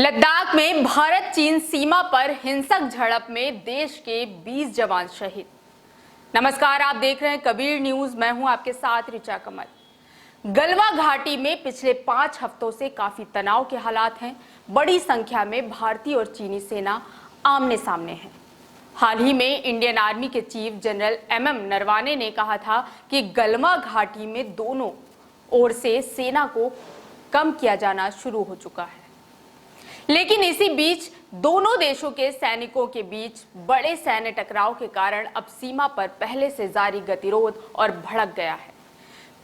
लद्दाख में भारत चीन सीमा पर हिंसक झड़प में देश के 20 जवान शहीद। नमस्कार, आप देख रहे हैं कबीर न्यूज। मैं हूं आपके साथ ऋचा कमल। गलवा घाटी में पिछले 5 हफ्तों से काफी तनाव के हालात हैं। बड़ी संख्या में भारतीय और चीनी सेना आमने सामने है। हाल ही में इंडियन आर्मी के चीफ जनरल MM नरवाने ने कहा था कि गलवा घाटी में दोनों ओर से सेना को कम किया जाना शुरू हो चुका है, लेकिन इसी बीच दोनों देशों के सैनिकों के बीच बड़े सैन्य टकराव के कारण अब सीमा पर पहले से जारी गतिरोध और भड़क गया है।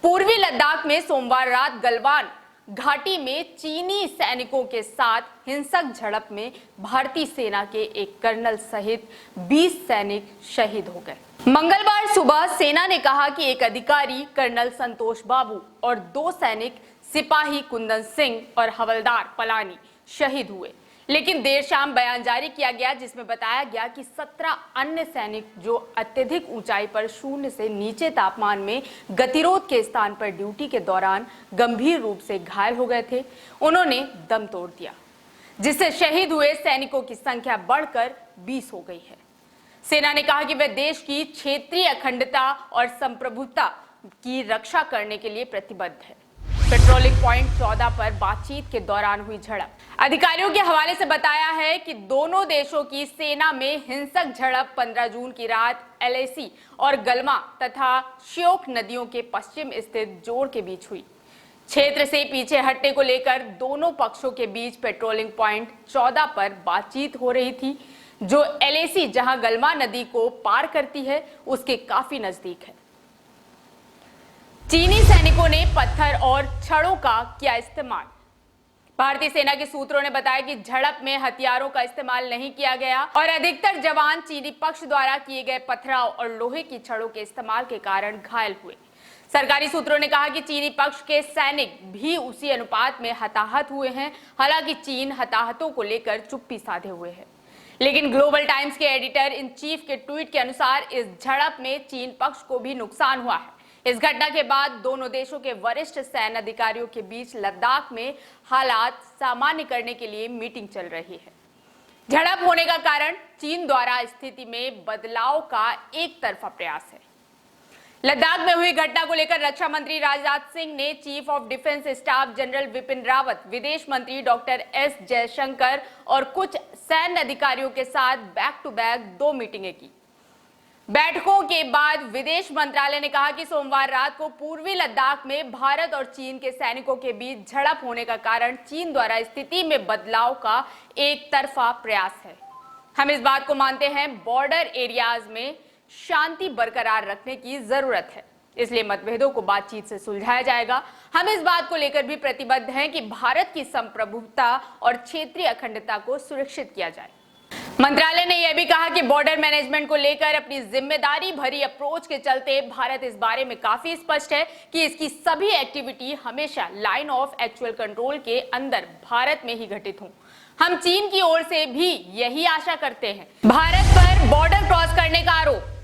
पूर्वी लद्दाख में सोमवार रात गलवान घाटी में चीनी सैनिकों के साथ हिंसक झड़प में भारतीय सेना के एक कर्नल सहित 20 सैनिक शहीद हो गए। मंगलवार सुबह सेना ने कहा कि एक अधिकारी कर्नल संतोष बाबू और 2 सैनिक सिपाही कुंदन सिंह और हवलदार पलानी शहीद हुए, लेकिन देर शाम बयान जारी किया गया जिसमें बताया गया कि 17 अन्य सैनिक जो अत्यधिक ऊंचाई पर शून्य से नीचे तापमान में गतिरोध के स्थान पर ड्यूटी के दौरान गंभीर रूप से घायल हो गए थे, उन्होंने दम तोड़ दिया, जिससे शहीद हुए सैनिकों की संख्या बढ़कर 20 हो गई है। सेना ने कहा कि वह देश की क्षेत्रीय अखंडता और संप्रभुता की रक्षा करने के लिए प्रतिबद्ध है। पेट्रोलिंग पॉइंट 14 पर बातचीत के दौरान हुई झड़प। अधिकारियों के हवाले से बताया है कि दोनों देशों की सेना में हिंसक झड़प 15 जून की रात LAC और गलवा तथा श्योक नदियों के पश्चिम स्थित जोड़ के बीच हुई। क्षेत्र से पीछे हटने को लेकर दोनों पक्षों के बीच पेट्रोलिंग पॉइंट 14 पर बातचीत हो रही थी, जो LAC जहां गलवा नदी को पार करती है उसके काफी नजदीक है। चीनी सैनिकों ने पत्थर और छड़ों का किया इस्तेमाल। भारतीय सेना के सूत्रों ने बताया कि झड़प में हथियारों का इस्तेमाल नहीं किया गया और अधिकतर जवान चीनी पक्ष द्वारा किए गए पथराव और लोहे की छड़ों के इस्तेमाल के कारण घायल हुए। सरकारी सूत्रों ने कहा कि चीनी पक्ष के सैनिक भी उसी अनुपात में हताहत हुए हैं। हालांकि चीन हताहतों को लेकर चुप्पी साधे हुए है, लेकिन ग्लोबल टाइम्स के एडिटर इन चीफ के ट्वीट के अनुसार इस झड़प में चीन पक्ष को भी नुकसान हुआ है। इस घटना के बाद दोनों देशों के वरिष्ठ सैन्य अधिकारियों के बीच लद्दाख में हालात सामान्य करने के लिए मीटिंग चल रही है। झड़प होने का कारण चीन द्वारा स्थिति में बदलाव का एक तरफा प्रयास है। लद्दाख में हुई घटना को लेकर रक्षा मंत्री राजनाथ सिंह ने chief of defence staff general Vipin Rawat, विदेश मंत्री डॉक्टर S जयशंकर और कुछ सैन्य अधिकारियों के साथ बैक टू बैक 2 मीटिंगें की। बैठकों के बाद विदेश मंत्रालय ने कहा कि सोमवार रात को पूर्वी लद्दाख में भारत और चीन के सैनिकों के बीच झड़प होने का कारण चीन द्वारा स्थिति में बदलाव का एक तरफा प्रयास है। हम इस बात को मानते हैं, बॉर्डर एरियाज में शांति बरकरार रखने की जरूरत है, इसलिए मतभेदों को बातचीत से सुलझाया जाएगा। हम इस बात को लेकर भी प्रतिबद्ध हैं कि भारत की संप्रभुता और क्षेत्रीय अखंडता को सुरक्षित किया जाए। मंत्रालय ने यह भी कहा कि बॉर्डर मैनेजमेंट को लेकर अपनी जिम्मेदारी भरी अप्रोच के चलते भारत इस बारे में काफी स्पष्ट है कि इसकी सभी एक्टिविटी हमेशा लाइन ऑफ एक्चुअल कंट्रोल के अंदर भारत में ही घटित हों। हम चीन की ओर से भी यही आशा करते हैं। भारत पर बॉर्डर क्रॉस करने का आरोप।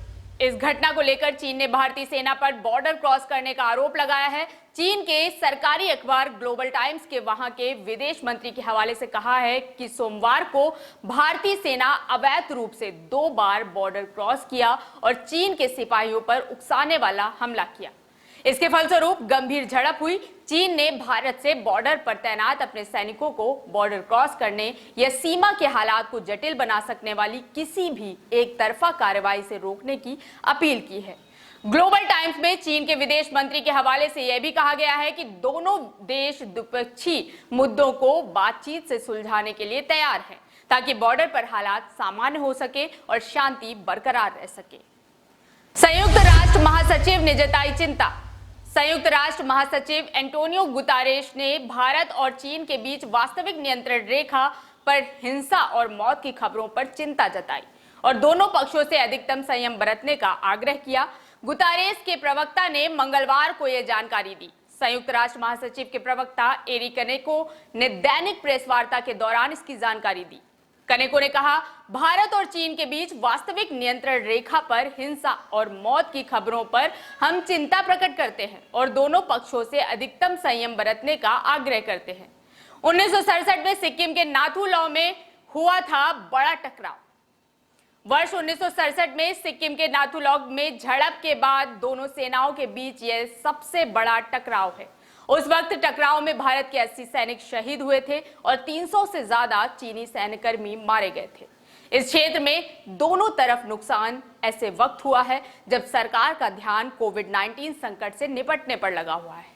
इस घटना को लेकर चीन ने भारतीय सेना पर बॉर्डर क्रॉस करने का आरोप लगाया है। चीन के सरकारी अखबार ग्लोबल टाइम्स के वहां के विदेश मंत्री के हवाले से कहा है कि सोमवार को भारतीय सेना अवैध रूप से 2 बार बॉर्डर क्रॉस किया और चीन के सिपाहियों पर उकसाने वाला हमला किया। इसके फलस्वरूप गंभीर झड़प हुई। चीन ने भारत से बॉर्डर पर तैनात अपने सैनिकों को बॉर्डर क्रॉस करने या सीमा के हालात को जटिल बना सकने वाली किसी भी एक तरफा कार्रवाई से रोकने की अपील की है। ग्लोबल टाइम्स में चीन के विदेश मंत्री के हवाले से यह भी कहा गया है कि दोनों देश द्विपक्षीय मुद्दों को बातचीत से सुलझाने के लिए तैयार हैं, ताकि बॉर्डर पर हालात सामान्य हो सके और शांति बरकरार रह सके। संयुक्त राष्ट्र महासचिव ने जताई चिंता। संयुक्त राष्ट्र महासचिव एंटोनियो गुतारेश ने भारत और चीन के बीच वास्तविक नियंत्रण रेखा पर हिंसा और मौत की खबरों पर चिंता जताई और दोनों पक्षों से अधिकतम संयम बरतने का आग्रह किया। गुतारेश के प्रवक्ता ने मंगलवार को यह जानकारी दी। संयुक्त राष्ट्र महासचिव के प्रवक्ता एरी कनेको ने दैनिक प्रेस वार्ता के दौरान इसकी जानकारी दी। कनेको ने कहा, भारत और चीन के बीच वास्तविक नियंत्रण रेखा पर हिंसा और मौत की खबरों पर हम चिंता प्रकट करते हैं और दोनों पक्षों से अधिकतम संयम बरतने का आग्रह करते हैं। 1967 में सिक्किम के नाथुला में हुआ था बड़ा टकराव। वर्ष 1967 में सिक्किम के नाथुला में झड़प के बाद दोनों सेनाओं के बीच यह सबसे बड़ा टकराव है। उस वक्त टकराव में भारत के 80 सैनिक शहीद हुए थे और 300 से ज्यादा चीनी सैन्यकर्मी मारे गए थे। इस क्षेत्र में दोनों तरफ नुकसान ऐसे वक्त हुआ है जब सरकार का ध्यान कोविड-19 संकट से निपटने पर लगा हुआ है।